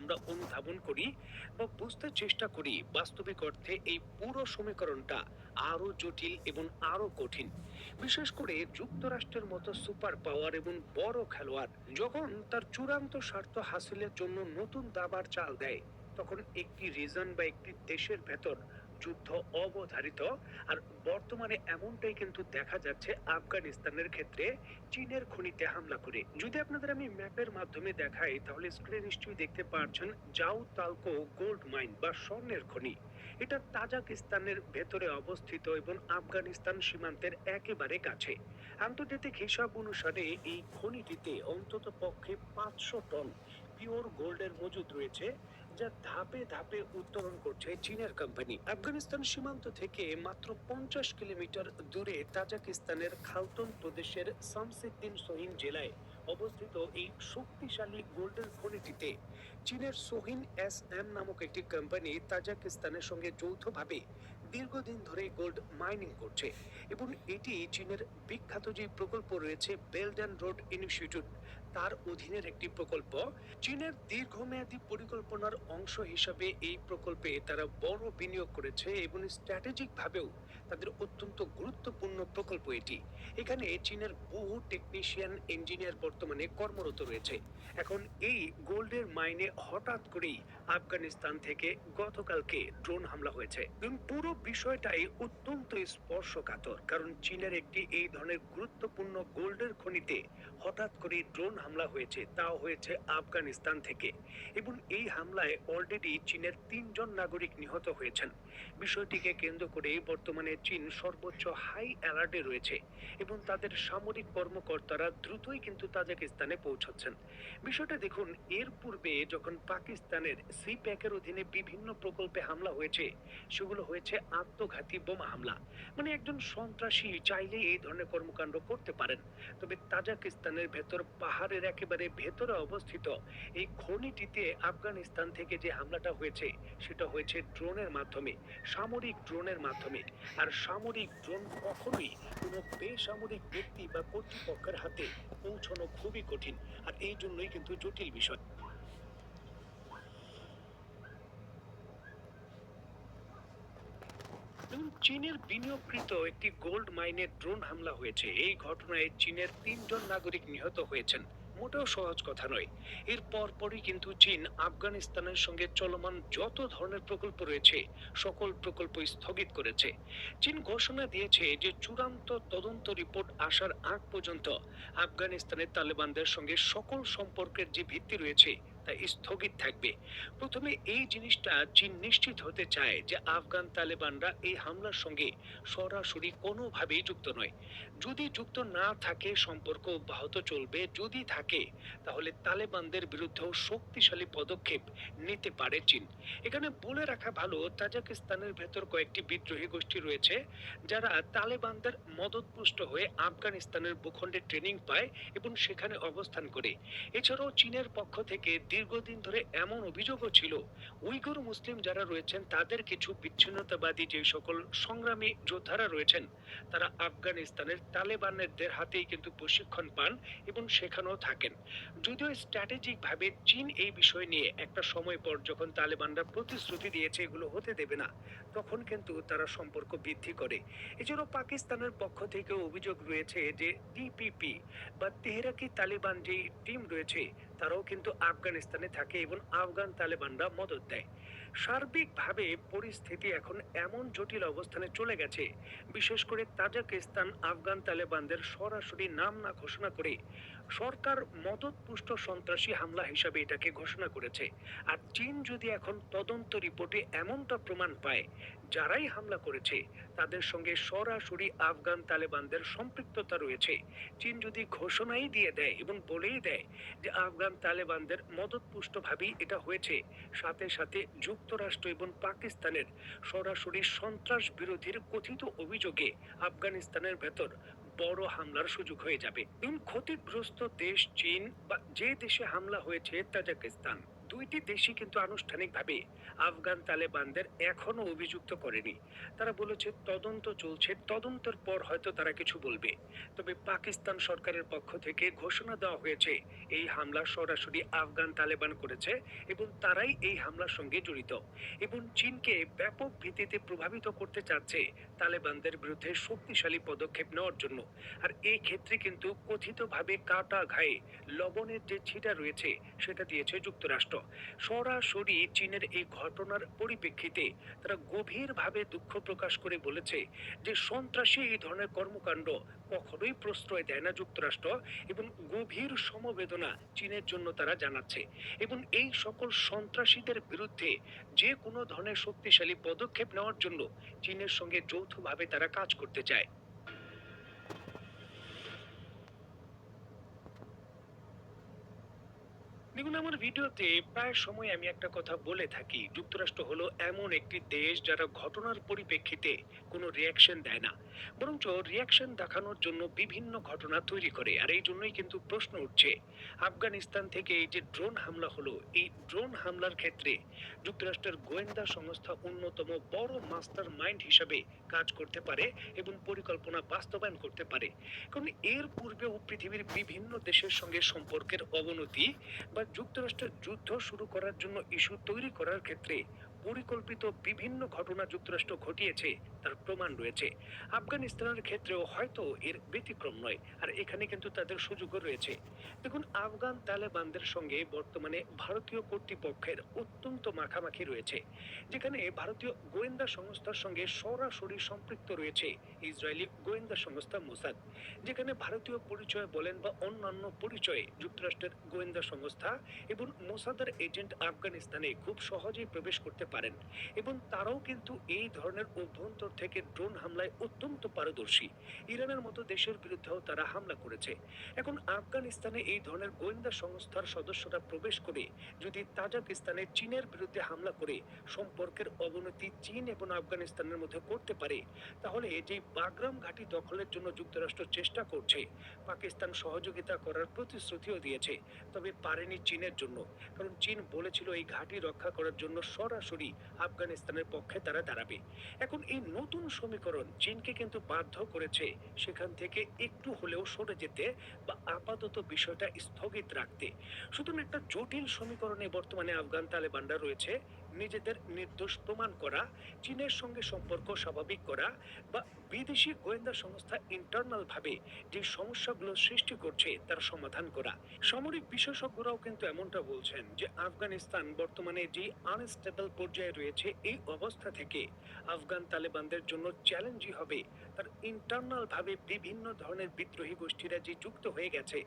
আমরা অনুধাবন করি বা বুঝতে চেষ্টা করি, বাস্তবিক অর্থে এই পুরো সমীকরণটা আরো জটিল এবং আরো কঠিন। বিশেষ করে যুক্তরাষ্ট্রের মতো সুপার পাওয়ার এবং বড় খেলোয়াড় যখন তার চূড়ান্ত স্বার্থ হাসিলের জন্য নতুন দাবার চাল দেয়, তখন একটি রিজন বা একটি দেশের ভেতর যুদ্ধ অবধারিত। আর বর্তমানে এমনটাই কিন্তু দেখা যাচ্ছে আফগানিস্তানের ক্ষেত্রে, চীনের খনিতে হামলা করে। যদি আপনাদের আমি ম্যাপের মাধ্যমে দেখাই, তাহলে স্ক্রিনে নিশ্চয়ই দেখতে পাচ্ছেন জাউ তালকো গোল্ড মাইন বা স্বর্ণের খনি। এটা তাজাকিস্তানের ভেতরে অবস্থিত এবং আফগানিস্তান সীমান্তের একেবারে কাছে। আন্তর্জাতিক হিসাব অনুসারে এই খনিটিতে অন্তত পক্ষে 500 টন পিওর গোল্ডের মজুদ রয়েছে, যা ধাপে ধাপে উত্তোলন করছে চীনের কোম্পানি। আফগানিস্তান সীমান্ত থেকে মাত্র 50 কিলোমিটার দূরে তাজাকিস্তানের খালতন প্রদেশের শামসিদ্দিন সোহিন জেলায় অবস্থিত এই শক্তিশালী গোল্ডের খনিটিতে চীনের সোহিন নামক একটি কোম্পানি তাজাকিস্তানের সঙ্গে যৌথভাবে দীর্ঘদিন ধরে গোল্ড মাইনিং করছে। এবং এটি চীনের বিখ্যাত যে প্রকল্প রয়েছে বেল্ট অ্যান্ড রোড ইনিশিয়েটিভ, তার অধীনের একটি প্রকল্প। চীনের দীর্ঘমেয়াদী পরিকল্পনার অংশ হিসাবে এই প্রকল্পে তারা বড় বিনিয়োগ করেছে এবং স্ট্র্যাটেজিক ভাবেও তাদের অত্যন্ত গুরুত্বপূর্ণ প্রকল্প এটি। এখানে চীনের বহু টেকনিশিয়ান ইঞ্জিনিয়ার বর্তমানে কর্মরত রয়েছে। এখন এই গোল্ডের মাইনে হঠাৎ করেই আফগানিস্তান থেকে গতকালকে ড্রোন হামলা হয়েছে এবং পুরো বিষয়টাই অত্যন্ত স্পর্শকাতর, কারণ চীনের একটি এই ধরনের গুরুত্বপূর্ণ গোল্ডের খনিতে হঠাৎ করে ড্রোন হামলা হয়েছে, তাও হয়েছে আফগানিস্তান থেকে। এবং এই হামলায় অলরেডি চীনের 3 জন নাগরিক নিহত হয়েছেন। বিষয়টিকে কেন্দ্র করে বর্তমানে চীন সর্বোচ্চ হাই অ্যালার্টে রয়েছে এবং তাদের সামরিক কর্মকর্তারা দ্রুতই কিন্তু তাজিকিস্তানে পৌঁছাচ্ছেন। বিষয়টা দেখুন, এর পূর্বে যখন পাকিস্তানের সি প্যাকের অধীনে বিভিন্ন প্রকল্পে হামলা হয়েছে, সেগুলো হয়েছে আত্মঘাতী বোমা হামলা। মানে একজন সন্ত্রাসী চাইলে এই ধরনের কর্মকাণ্ড করতে পারেন। তবে তাজিকিস্তানের ভেতর পাহাড়ের একেবারে ভেতরে অবস্থিত এই খনিটিতে আফগানিস্তান থেকে যে হামলাটা হয়েছে, সেটা হয়েছে ড্রোনের মাধ্যমে, সামরিক ড্রোনের মাধ্যমে। আর সামরিক ড্রোন কখনোই কোনো বেসামরিক ব্যক্তি বা কর্তৃপক্ষের হাতে পৌঁছানো খুবই কঠিন। আর এই জন্যই কিন্তু জটিল বিষয়। এবং চীনের বিনিয়োগকৃত একটি গোল্ড মাইনে ড্রোন হামলা হয়েছে। এই ঘটনায় চীনের 3 জন নাগরিক নিহত হয়েছেন। মোটেও সহজ কথা নয়। এর পরপরই কিন্তু চীন আফগানিস্তানের সঙ্গে চলমান যত ধরনের প্রকল্প রয়েছে, সকল প্রকল্প স্থগিত করেছে। চীন ঘোষণা দিয়েছে যে চূড়ান্ত তদন্ত রিপোর্ট আসার আগ পর্যন্ত আফগানিস্তানের তালেবানদের সঙ্গে সকল সম্পর্কের যে ভিত্তি রয়েছে তা স্থগিত থাকবে। প্রথমে এই জিনিসটা চীন নিশ্চিত হতে চায় যে আফগান তালেবানরা এই হামলার সঙ্গে সরাসরি কোনোভাবেই যুক্ত নয়। যদি যুক্ত না থাকে, সম্পর্ক অব্যাহত চলবে। যদি থাকে, তাহলে তালেবানদের বিরুদ্ধেও শক্তিশালী পদক্ষেপ নিতে পারে চীন। এখানে বলে রাখা ভালো, তাজিকিস্তানের ভেতর কয়েকটি বিদ্রোহী গোষ্ঠী রয়েছে, যারা তালেবানদের মদতপুষ্ট হয়ে আফগানিস্তানের ভূখণ্ডে ট্রেনিং পায় এবং সেখানে অবস্থান করে। এছাড়াও চীনের পক্ষ থেকে দীর্ঘদিন ধরে এমন অভিযোগও ছিল, উইগুর মুসলিম যারা রয়েছেন তাদের কিছু বিচ্ছিন্নতাবাদী যে সকল সংগ্রামী যোদ্ধারা রয়েছেন, তারা আফগানিস্তানের তালেবানদের হাতেই কিন্তু প্রশিক্ষণ পান এবং সেখানেও থাকেন। যদিও স্ট্র্যাটেজিক ভাবে চীন এই বিষয় নিয়ে একটা সময় পর যখন তালেবানরা প্রতিশ্রুতি দিয়েছে এগুলো হতে দেবে না, তখন কিন্তু তারা সম্পর্ক বৃদ্ধি করে। এছাড়াও পাকিস্তানের পক্ষ থেকে অভিযোগ রয়েছে যে টিপিপি বা তেহরাকি তালিবান যে টিম রয়েছে, তারাও কিন্তু আফগানিস্তানে থাকে এবং আফগান তালেবানরা মদত দেয়। সার্বিকভাবে পরিস্থিতি এখন এমন জটিল অবস্থানে চলে গেছে, বিশেষ করে তাজিকিস্তান আফগান তালেবানদের সরাসরি নাম না ঘোষণা করে সরকার মদতপুষ্ট সন্ত্রাসী হামলা হিসাবে এটাকে ঘোষণা করেছে। আর চীন যদি এখন তদন্ত রিপোর্টে এমনটা প্রমাণ পায় যারাই হামলা করেছে তাদের সঙ্গে সরাসরি আফগান তালেবানদের সম্পৃক্ততা রয়েছে, চীন যদি ঘোষণাই দিয়ে দেয় এবং বলেই দেয় যে আফগান তালেবানদের মদতপুষ্টভাবেই এটা হয়েছে, সাথে সাথে যুক্তরাষ্ট্র এবং পাকিস্তানের সরাসরি সন্ত্রাস বিরোধীর কথিত অভিযোগে আফগানিস্তানের ভেতর বড় হামলার সুযোগ হয়ে যাবে। ক্ষতিগ্রস্ত দেশ চীন বা যে দেশে হামলা হয়েছে তাজিকিস্তান, দুইটি দেশই কিন্তু আনুষ্ঠানিকভাবে আফগান তালেবানদের এখনো অভিযুক্ত করেনি। তারা বলেছে তদন্ত চলছে, তদন্তের পর হয়তো তারা কিছু বলবে। তবে পাকিস্তান সরকারের পক্ষ থেকে ঘোষণা দেওয়া হয়েছে এই হামলা সরাসরি আফগান তালেবান করেছে এবং তারাই এই হামলার সঙ্গে জড়িত, এবং চীনকে ব্যাপক ভিত্তিতে প্রভাবিত করতে চাচ্ছে তালেবানদের বিরুদ্ধে শক্তিশালী পদক্ষেপ নেওয়ার জন্য। আর এই ক্ষেত্রে কিন্তু কথিতভাবে কাটা ঘায়ে লবণের যে ছিটা রয়েছে সেটা দিয়েছে যুক্তরাষ্ট্র। সরাসরি চীনের এই ঘটনার পরিপ্রেক্ষিতে তারা গভীরভাবে দুঃখ প্রকাশ করে বলেছে যে সন্ত্রাসী এই ধরনের কর্মকাণ্ড কখনোই প্রশ্রয় দেয় না যুক্তরাষ্ট্র, এবং গভীর সমবেদনা চীনের জন্য তারা জানাচ্ছে। এবং এই সকল সন্ত্রাসীদের বিরুদ্ধে যে কোনো ধরনের শক্তিশালী পদক্ষেপ নেওয়ার জন্য চীনের সঙ্গে যৌথভাবে তারা কাজ করতে চায়। দেখুন, আমার ভিডিওতে প্রায় সময় আমি একটা কথা বলে থাকি, যুক্তরাষ্ট্র হলো এমন একটি দেশ যারা ঘটনার পরিপ্রেক্ষিতে কোনো রিয়াকশন দেয় না, বরঞ্চ রিয়াকশন দেখানোর জন্য বিভিন্ন ঘটনা তৈরি করে। আর এই জন্যই কিন্তু প্রশ্ন উঠছে, আফগানিস্তান থেকে এই যে ড্রোন হামলা হলো, এই ড্রোন হামলার ক্ষেত্রে যুক্তরাষ্ট্রের গোয়েন্দা সংস্থা অন্যতম বড় মাস্টার মাইন্ড হিসাবে কাজ করতে পারে এবং পরিকল্পনা বাস্তবায়ন করতে পারে। কারণ এর পূর্বেও পৃথিবীর বিভিন্ন দেশের সঙ্গে সম্পর্কের অবনতি বা যুক্তরাষ্ট্রের যুদ্ধ শুরু করার জন্য ইস্যু তৈরি করার ক্ষেত্রে পরিকল্পিত বিভিন্ন ঘটনা যুক্তরাষ্ট্র ঘটিয়েছে, তার প্রমাণ রয়েছে। আফগানিস্তানের ক্ষেত্রেও হয়তো এর ব্যতিক্রম নয়, আর এখানে কিন্তু তাদের সুযোগও রয়েছে। দেখুন, আফগান তালেবানদের সঙ্গে বর্তমানে ভারতীয় কর্তৃপক্ষের অত্যন্ত মাখামাখি রয়েছে, যেখানে ভারতীয় গোয়েন্দা সংস্থার সঙ্গে সরাসরি সম্পৃক্ত রয়েছে ইসরায়েলি গোয়েন্দা সংস্থা মোসাদ। যেখানে ভারতীয় পরিচয় বলেন বা অন্যান্য পরিচয়ে যুক্তরাষ্ট্রের গোয়েন্দা সংস্থা এবং মোসাদের এজেন্ট আফগানিস্তানে খুব সহজেই প্রবেশ করতে পারেন, এবং তারাও কিন্তু এই ধরনের অভ্যন্তর থেকে ড্রোন হামলায় অত্যন্ত পারদর্শী। ইরানের মতো দেশের বিরুদ্ধেও তারা হামলা করেছে। এখন আফগানিস্তানে এই ধরনের গোয়েন্দা সংস্থার সদস্যরা প্রবেশ করে যদি তাজিকিস্তানে চীনের বিরুদ্ধে হামলা করে সম্পর্কের অবনতি চীন এবং আফগানিস্তানের মধ্যে করতে পারে, তাহলে যে বাগরাম ঘাঁটি দখলের জন্য যুক্তরাষ্ট্র চেষ্টা করছে, পাকিস্তান সহযোগিতা করার প্রতিশ্রুতিও দিয়েছে, তবে পারেনি চীনের জন্য। কারণ চীন বলেছিল এই ঘাঁটি রক্ষা করার জন্য সরাসরি আফগানিস্তানের পক্ষে তারা দাঁড়াবে। এখন এই নতুন সমীকরণ চীনকে কিন্তু বাধ্য করেছে সেখান থেকে একটু হলেও সরে যেতে বা আপাতত বিষয়টা স্থগিত রাখতে। সুতরাং একটা জটিল সমীকরণে বর্তমানে আফগান তালেবানরা রয়েছে, নিজেদের নির্দোষ প্রমাণ করা, চীনের সঙ্গে সম্পর্ক স্বাভাবিক করা, বা বিদেশি গোয়েন্দা সংস্থা ইন্টারনাল ভাবে যে সমস্যাগুলো সৃষ্টি করছে তার সমাধান করা। সামরিক বিশেষজ্ঞরাও কিন্তু এমনটা বলছেন যে আফগানিস্তান বর্তমানে যে আনস্টেবল পর্যায়ে রয়েছে, এই অবস্থা থেকে আফগান তালেবানদের জন্য চ্যালেঞ্জই হবে তার ইন্টারনাল ভাবে বিভিন্ন ধরনের বিদ্রোহী গোষ্ঠীরা যে যুক্ত হয়ে গেছে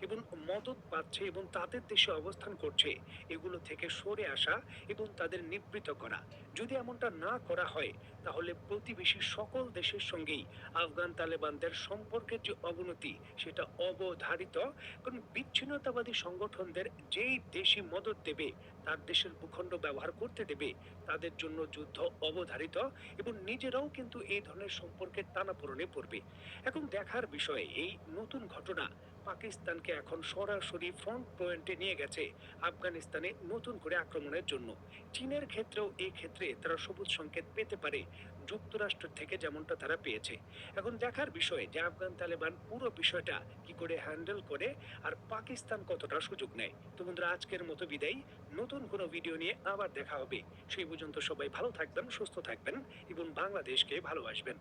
এবং মদত পাচ্ছে এবং তাদের দেশে অবস্থান করছে, এগুলো থেকে সরে আসা এবং তাদের নিবৃত করা। যদি এমনটা না করা হয়, তাহলে প্রতিবেশী সকল দেশের সঙ্গেই আফগান তালেবানদের সম্পর্কের যে অবনতি সেটা অবধারিত। কারণ বিচ্ছিন্নতাবাদী সংগঠনদের যেই দেশই মদত দেবে, তার দেশের ভূখণ্ড ব্যবহার করতে দেবে, তাদের জন্য যুদ্ধ অবধারিত, এবং নিজেরাও কিন্তু এই ধরনের সম্পর্কের টানাপোড়েনে পড়বে। এখন দেখার বিষয়, এই নতুন ঘটনা পাকিস্তানকে এখন সরাসরি ফ্রন্ট পয়েন্টে নিয়ে গেছে আফগানিস্তানে নতুন করে আক্রমণের জন্য। চীনের ক্ষেত্রেও এই ক্ষেত্রে তারা সবুজ সংকেত পেতে পারে যুক্তরাষ্ট্র থেকে, যেমনটা তারা পেয়েছে। এখন দেখার বিষয় যে আফগান তালেবান পুরো বিষয়টা কি করে হ্যান্ডেল করে, আর পাকিস্তান কতটা সুযোগ নেয়। তো বন্ধুরা, আজকের মতো বিদায়। নতুন কোনো ভিডিও নিয়ে আবার দেখা হবে। সেই পর্যন্ত সবাই ভালো থাকবেন, সুস্থ থাকবেন এবং বাংলাদেশকে ভালোবাসবেন।